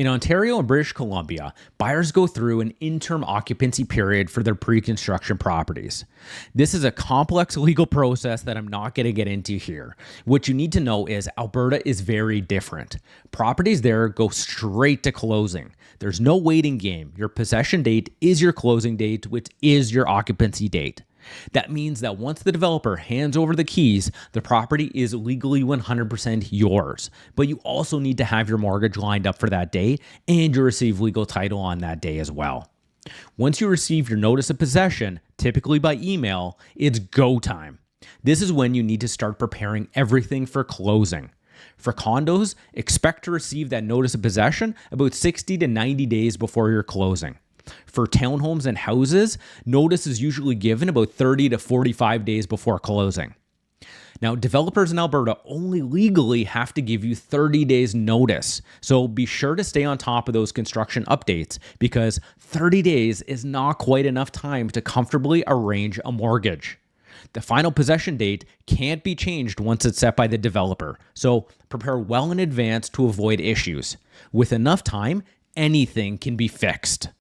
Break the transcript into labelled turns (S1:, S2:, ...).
S1: In Ontario and British Columbia, buyers go through an interim occupancy period for their pre-construction properties. This is a complex legal process that I'm not going to get into here. What you need to know is Alberta is very different. Properties there go straight to closing. There's no waiting game. Your possession date is your closing date, which is your occupancy date. That means that once the developer hands over the keys, the property is legally 100% yours. But you also need to have your mortgage lined up for that day and you receive legal title on that day as well. Once you receive your notice of possession, typically by email, it's go time. This is when you need to start preparing everything for closing. For condos, expect to receive that notice of possession about 60 to 90 days before your closing. For townhomes and houses, notice is usually given about 30 to 45 days before closing. Now, developers in Alberta only legally have to give you 30 days notice, so be sure to stay on top of those construction updates because 30 days is not quite enough time to comfortably arrange a mortgage. The final possession date can't be changed once it's set by the developer, so prepare well in advance to avoid issues. With enough time, anything can be fixed.